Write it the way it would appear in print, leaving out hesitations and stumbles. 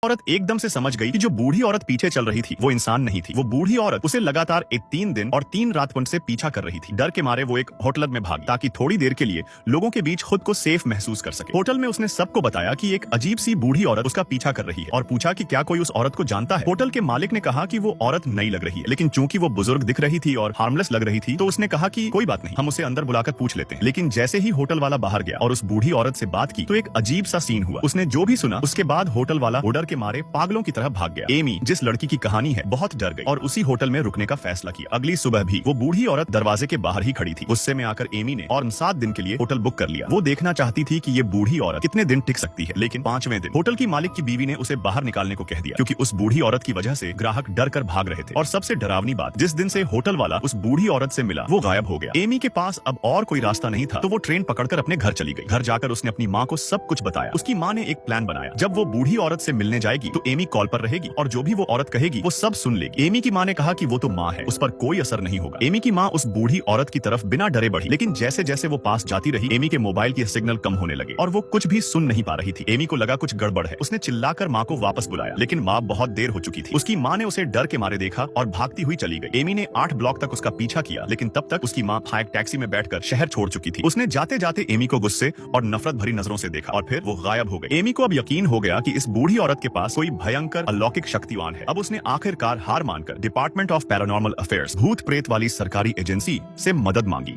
औरत एकदम से समझ गई कि जो बूढ़ी औरत पीछे चल रही थी वो इंसान नहीं थी। वो बूढ़ी औरत उसे लगातार 3 दिन और 3 रात से पीछा कर रही थी। डर के मारे वो एक होटल में भागी ताकि थोड़ी देर के लिए लोगों के बीच खुद को सेफ महसूस कर सके। होटल में उसने सबको बताया कि एक अजीब सी बूढ़ी औरत उसका पीछा कर रही है और पूछा कि क्या कोई उस औरत को जानता है। होटल के मालिक ने कहा कि वो औरत नई लग रही है, लेकिन चूंकि वो बुजुर्ग दिख रही थी और हार्मलेस लग रही थी तो उसने कहा कि कोई बात नहीं, हम उसे अंदर बुलाकर पूछ लेते हैं। लेकिन जैसे ही होटल वाला बाहर गया और उस बूढ़ी औरत से बात की तो एक अजीब सा सीन हुआ। उसने जो भी सुना उसके बाद होटल वाला डर के मारे पागलों की तरह भाग गया। एमी, जिस लड़की की कहानी है, बहुत डर गई और उसी होटल में रुकने का फैसला किया। अगली सुबह भी वो बूढ़ी औरत दरवाजे के बाहर ही खड़ी थी। गुस्से में आकर एमी ने और 7 दिन के लिए होटल बुक कर लिया। वो देखना चाहती थी कि ये बूढ़ी औरत कितने दिन टिक सकती है। लेकिन 5वें दिन होटल की मालिक की बीवी ने उसे बाहर निकालने को कह दिया, क्योंकि उस बूढ़ी औरत की वजह से ग्राहक डर कर भाग रहे थे। और सबसे डरावनी बात, जिस दिन से होटल वाला उस बूढ़ी औरत से मिला वो गायब हो गया। एमी के पास अब और कोई रास्ता नहीं था तो वो ट्रेन पकड़कर अपने घर चली गई। घर जाकर उसने अपनी माँ को सब कुछ बताया। उसकी माँ ने एक प्लान बनाया। जब वो बूढ़ी औरत से मिलने जाएगी तो एमी कॉल पर रहेगी और जो भी वो औरत कहेगी वो सब सुन लेगी। एमी की माँ ने कहा कि वो तो माँ है, उस पर कोई असर नहीं होगा। एमी की माँ उस बूढ़ी औरत की तरफ बिना डरे बढ़ी, लेकिन जैसे जैसे वो पास जाती रही एमी के मोबाइल के सिग्नल कम होने लगे और वो कुछ भी सुन नहीं पा रही थी। एमी को लगा कुछ गड़बड़ है। उसने चिल्लाकर माँ को वापस बुलाया, लेकिन माँ बहुत देर हो चुकी थी। उसकी माँ ने उसे डर के मारे देखा और भागती हुई चली गई। एमी ने 8 ब्लॉक तक उसका पीछा किया, लेकिन तब तक उसकी माँ एक टैक्सी में बैठकर शहर छोड़ चुकी थी। उसने जाते जाते एमी को गुस्से और नफरत भरी नजरों से देखा और फिर वो गायब हो गई। एमी को अब यकीन हो गया कि इस बूढ़ी औरत के पास कोई भयंकर अलौकिक शक्तिवान है। अब उसने आखिरकार हार मानकर डिपार्टमेंट ऑफ पैरानॉर्मल अफेयर्स, भूत प्रेत वाली सरकारी एजेंसी से मदद मांगी।